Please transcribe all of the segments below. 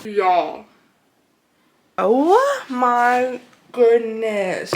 Y'all. Oh my goodness.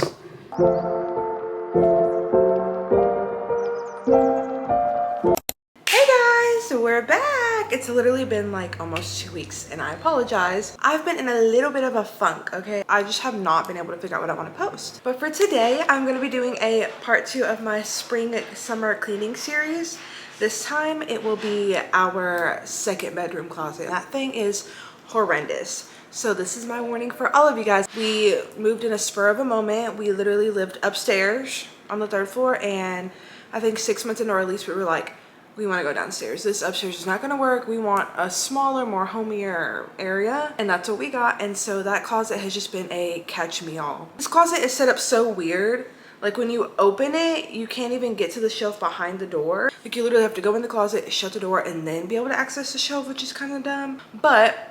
Hey guys, we're back. It's literally been like almost 2 weeks and I apologize. I've been in a little bit of a funk, okay? I just have not been able to figure out what I want to post. But for today, I'm going to be doing a part 2 of my spring summer cleaning series. This time it will be our second bedroom closet. That thing is horrendous. So this is my warning for all of you guys. We moved in a spur of a moment. We literally lived upstairs on the 3rd floor, and I think 6 months into our lease we were like, we want to go downstairs. This upstairs is not going to work. We want a smaller, more homier area, and that's what we got. And so that closet has just been a catch me all. This closet is set up so weird. Like when you open it, you can't even get to the shelf behind the door. Like you literally have to go in the closet, shut the door, and then be able to access the shelf, which is kind of dumb. But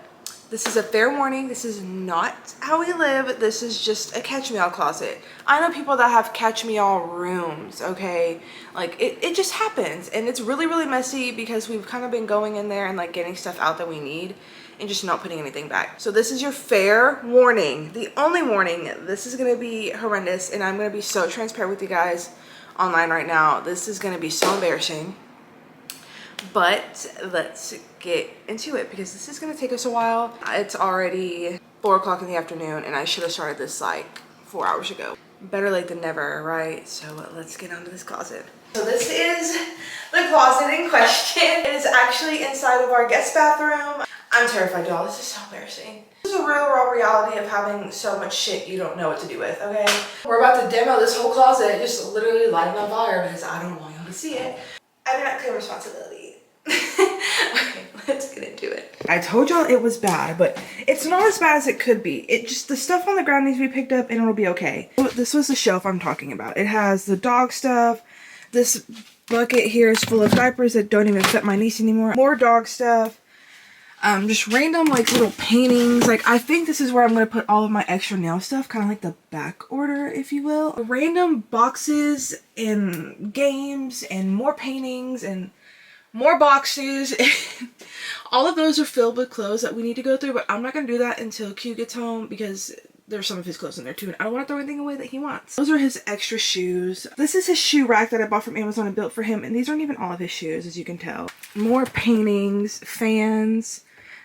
this is a fair warning. This is not how we live. This is just a catch-me-all closet. I know people that have catch-me-all rooms, okay? Like, it just happens. And it's really, really messy because we've kind of been going in there and, like, getting stuff out that we need and just not putting anything back. So this is your fair warning. The only warning. This is going to be horrendous, and I'm going to be so transparent with you guys online right now. This is going to be so embarrassing. But let's get into it because this is going to take us a while. It's already 4 o'clock in the afternoon and I should have started this like 4 hours ago. Better late than never, right? So let's get onto this closet. So this is the closet in question. It is actually inside of our guest bathroom. I'm terrified, y'all. This is so embarrassing. This is a real raw reality of having so much shit you don't know what to do with, okay? We're about to demo this whole closet, just literally light it on fire because I don't want y'all to see it. I do not claim responsibility. Okay, let's get into it. I told y'all it was bad, but it's not as bad as it could be. It just, the stuff on the ground needs to be picked up and it'll be okay. This was the shelf I'm talking about. It has the dog stuff. This bucket here is full of diapers that don't even fit my niece anymore. More dog stuff. Just random like little paintings. Like I think this is where I'm going to put all of my extra nail stuff, kind of like the back order, if you will. Random boxes and games and more paintings and more boxes. All of those are filled with clothes that we need to go through, but I'm not going to do that until Q gets home because there's some of his clothes in there too, and I don't want to throw anything away that he wants. Those are his extra shoes. This is his shoe rack that I bought from Amazon and built for him, and these aren't even all of his shoes, as you can tell. More paintings, fans.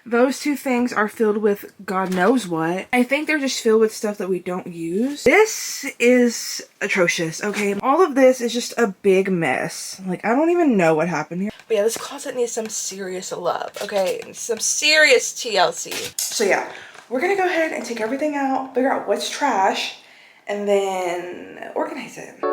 Those two things are filled with God knows what. I think they're just filled with stuff that we don't use. This is atrocious, okay? All of this is just a big mess. Like, I don't even know what happened here. But yeah, this closet needs some serious love, okay? Some serious TLC. So yeah, we're gonna go ahead and take everything out, figure out what's trash, and then organize it.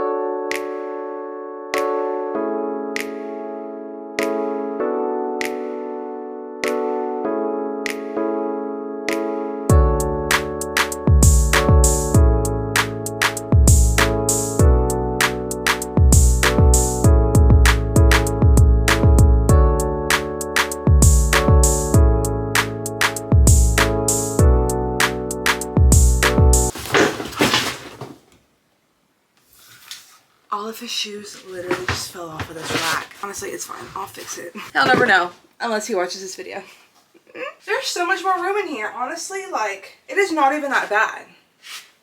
All of his shoes literally just fell off of this rack. Honestly, it's fine. I'll fix it. He'll never know unless he watches this video. There's so much more room in here. Honestly, like, it is not even that bad.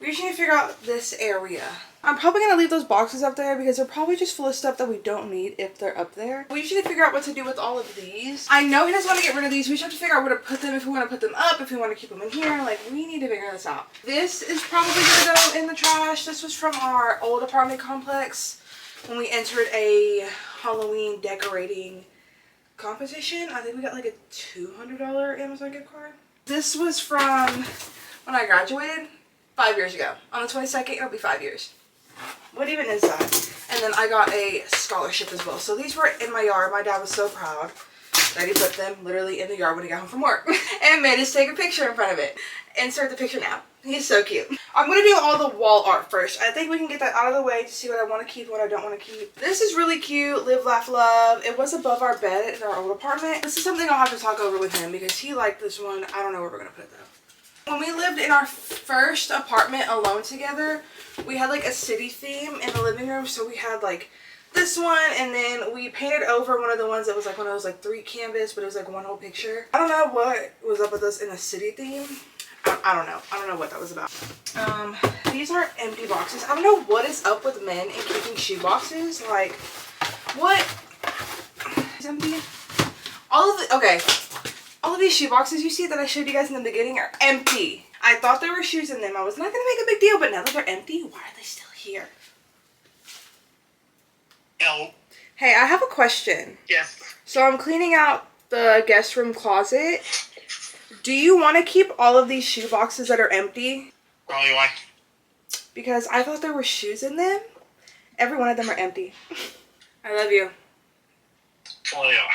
We just need to figure out this area. I'm probably going to leave those boxes up there because they're probably just full of stuff that we don't need if they're up there. We just need to figure out what to do with all of these. I know he doesn't want to get rid of these. We just have to figure out where to put them, if we want to put them up, if we want to keep them in here. Like, we need to figure this out. This is probably going to go in the trash. This was from our old apartment complex when we entered a Halloween decorating competition. I think we got like a $200 Amazon gift card. This was from when I graduated 5 years ago. On the 22nd, it'll be 5 years. What even is that? And then I got a scholarship as well. So these were in my yard. My dad was so proud that he put them literally in the yard when he got home from work and made us take a picture in front of it. Insert the picture now. He's so cute. I'm going to do all the wall art first. I think we can get that out of the way to see what I want to keep and what I don't want to keep. This is really cute. Live, laugh, love. It was above our bed in our old apartment. This is something I'll have to talk over with him because he liked this one. I don't know where we're going to put it though. When we lived in our first apartment alone together, we had like a city theme in the living room. So we had like this one, and then we painted over one of the ones that was like one of those like 3 canvas, but it was like one whole picture. I don't know what was up with us in the city theme. I don't know. I don't know what that was about. These are empty boxes. I don't know what is up with men and keeping shoe boxes. Like, what? It's empty. All of these shoe boxes you see that I showed you guys in the beginning are empty. I thought there were shoes in them. I was not gonna make a big deal, but now that they're empty, why are they still here? Hello. Hey, I have a question. Yes. So I'm cleaning out the guest room closet. Do you want to keep all of these shoe boxes that are empty? Probably why. Because I thought there were shoes in them. Every one of them are empty. I love you. Oh yeah.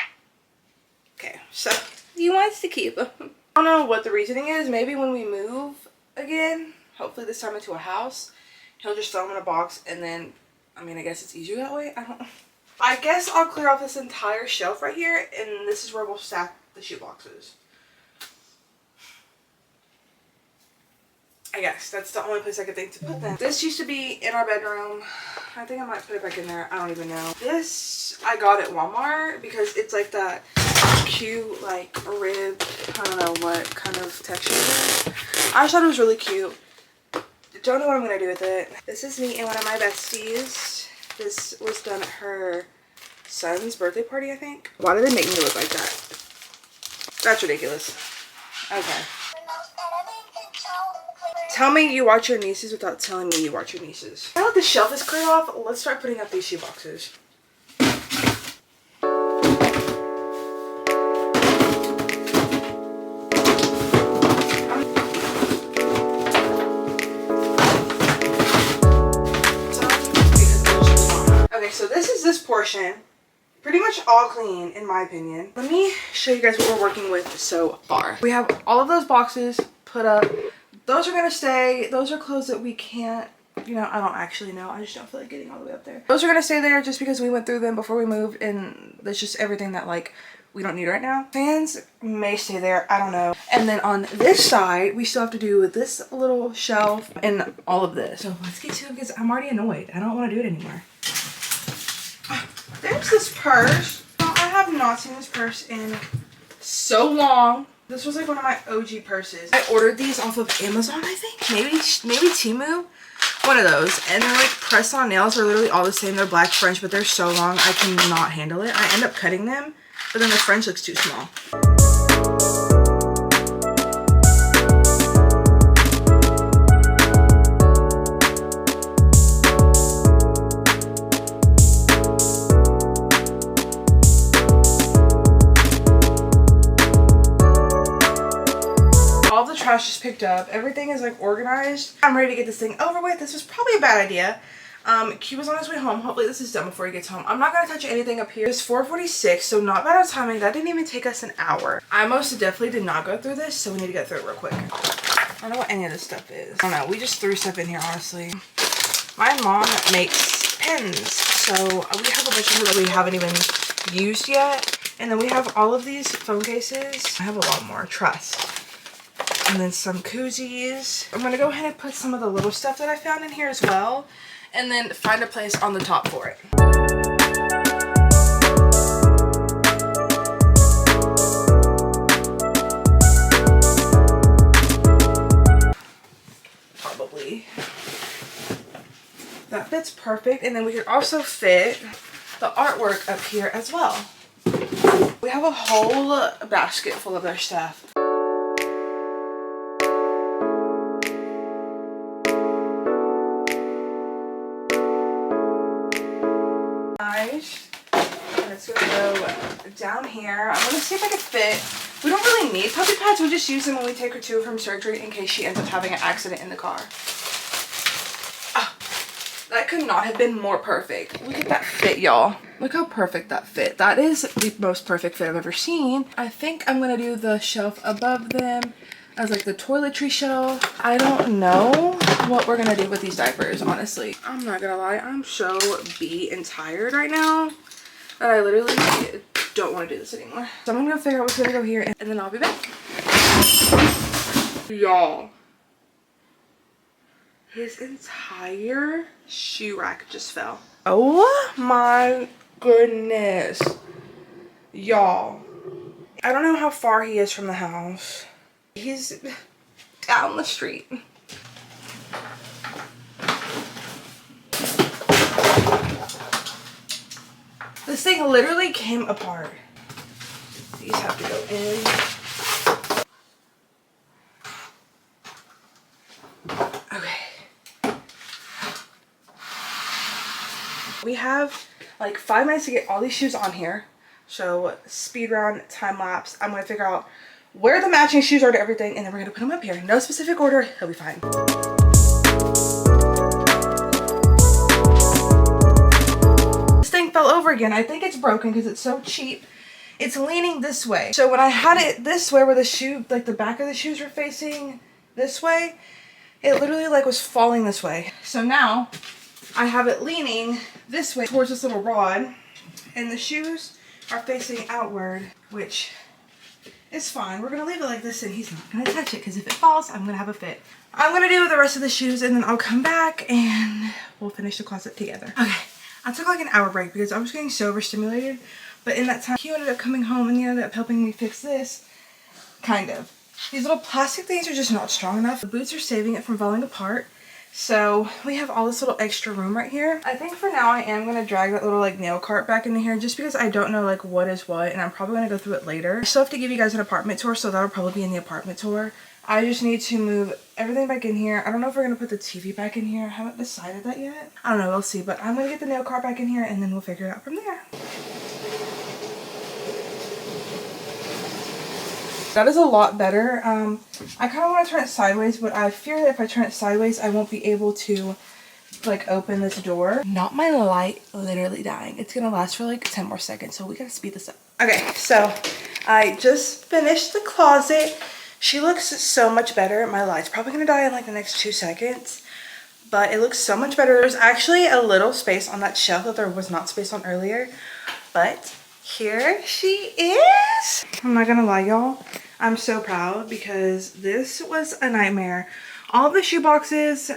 Okay, so he wants to keep them. I don't know what the reasoning is. Maybe when we move again, hopefully this time into a house, he'll just throw them in a box and then, I mean, I guess it's easier that way. I don't know. I guess I'll clear off this entire shelf right here, and this is where we'll stack the shoe boxes. I guess that's the only place I could think to put them. This used to be in our bedroom. I think I might put it back in there. I don't even know. This I got at Walmart because it's like that cute like rib, I don't know what kind of texture it is. I just thought it was really cute. Don't know what I'm gonna do with it. This is me and one of my besties. This was done at her son's birthday party, I think. Why did they make me look like that? That's ridiculous. Okay. Tell me you watch your nieces without telling me you watch your nieces. Now that the shelf is cleared off, let's start putting up these shoe boxes. Okay, so this is this portion. Pretty much all clean, in my opinion. Let me show you guys what we're working with so far. We have all of those boxes put up. Those are gonna stay. Those are clothes that we can't, you know, I don't actually know. I just don't feel like getting all the way up there. Those are gonna stay there just because we went through them before we moved, and that's just everything that like we don't need right now. Fans may stay there, I don't know. And then on this side, we still have to do this little shelf and all of this. So let's get to it because I'm already annoyed. I don't want to do it anymore. There's this purse. I have not seen this purse in so long. This was like one of my OG purses. I ordered these off of Amazon, I think. Maybe Temu. One of those. And they're like press-on nails. They're literally all the same. They're black French, but they're so long I cannot handle it. I end up cutting them, but then the French looks too small. Trash is picked up. Everything is like organized. I'm ready to get this thing over with. This was probably a bad idea. Q was on his way home. Hopefully this is done before he gets home. I'm not going to touch anything up here. It's 4:46, so not bad of timing. That didn't even take us an hour. I most definitely did not go through this, so we need to get through it real quick. I don't know what any of this stuff is. I don't know. We just threw stuff in here, honestly. My mom makes pens, so we have a bunch of them that we haven't even used yet. And then we have all of these phone cases. I have a lot more. Trust. And then some koozies. I'm gonna go ahead and put some of the little stuff that I found in here as well, and then find a place on the top for it. Probably. That fits perfect, and then we could also fit the artwork up here as well. We have a whole basket full of their stuff. Let's go down here. I'm gonna see if I can fit. We don't really need puppy pads. We just use them when we take her to from surgery in case she ends up having an accident in the car. Oh, that could not have been more perfect. Look at that fit, y'all. Look how perfect that fit. That is the most perfect fit I've ever seen. I think I'm gonna do the shelf above them as like the toiletry shelf. I don't know what we're gonna do with these diapers, honestly. I'm not gonna lie, I'm so beat and tired right now that I literally don't want to do this anymore. So I'm gonna figure out what's gonna go here, and then I'll be back. Y'all, his entire shoe rack just fell. Oh my goodness. Y'all. I don't know how far he is from the house. He's down the street. This thing literally came apart. These have to go in. Okay. We have like 5 minutes to get all these shoes on here. So speed round, time lapse. I'm gonna figure out where the matching shoes are to everything, and then we're gonna put them up here. No specific order, he'll be fine. This thing fell over again. I think it's broken because it's so cheap. It's leaning this way. So when I had it this way where the shoe, like the back of the shoes were facing this way, it literally like was falling this way. So now I have it leaning this way towards this little rod, and the shoes are facing outward, which is fine. We're gonna leave it like this and he's not gonna touch it, because if it falls, I'm gonna have a fit. I'm gonna do the rest of the shoes and then I'll come back and we'll finish the closet together. Okay, I took like an hour break because I was getting so overstimulated, but in that time he ended up coming home and he ended up helping me fix this, kind of. These little plastic things are just not strong enough. The boots are saving it from falling apart. So we have all this little extra room right here. I think for now I am going to drag that little like nail cart back into here just because I don't know like what is what, and I'm probably going to go through it later. I still have to give you guys an apartment tour, so that'll probably be in the apartment tour. I just need to move everything back in here. I don't know if we're going to put the TV back in here. I haven't decided that yet. I don't know, we'll see, but I'm going to get the nail cart back in here and then we'll figure it out from there. That is a lot better. I kind of want to turn it sideways, but I fear that if I turn it sideways, I won't be able to like open this door. Not my light literally dying. It's gonna last for like 10 more seconds, so we gotta speed this up. Okay, so I just finished the closet. She looks so much better. My light's probably gonna die in like the next 2 seconds, but it looks so much better. There's actually a little space on that shelf that there was not space on earlier, but here she is. I'm not gonna lie, y'all. I'm so proud because this was a nightmare. All of the shoe boxes,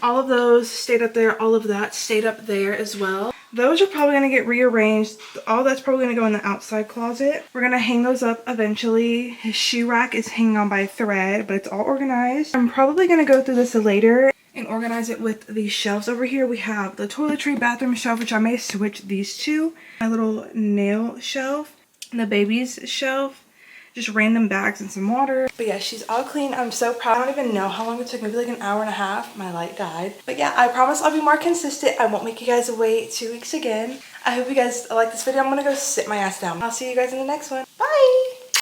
all of those stayed up there. All of that stayed up there as well. Those are probably going to get rearranged. All that's probably going to go in the outside closet. We're going to hang those up eventually. His shoe rack is hanging on by a thread, but it's all organized. I'm probably going to go through this later and organize it with these shelves over here. We have the toiletry bathroom shelf, which I may switch these two. My little nail shelf, the baby's shelf. Just random bags and some water. But yeah, she's all clean. I'm so proud. I don't even know how long it took. Maybe like an hour and a half. My light died. But yeah, I promise I'll be more consistent. I won't make you guys wait 2 weeks again. I hope you guys like this video. I'm gonna go sit my ass down. I'll see you guys in the next one.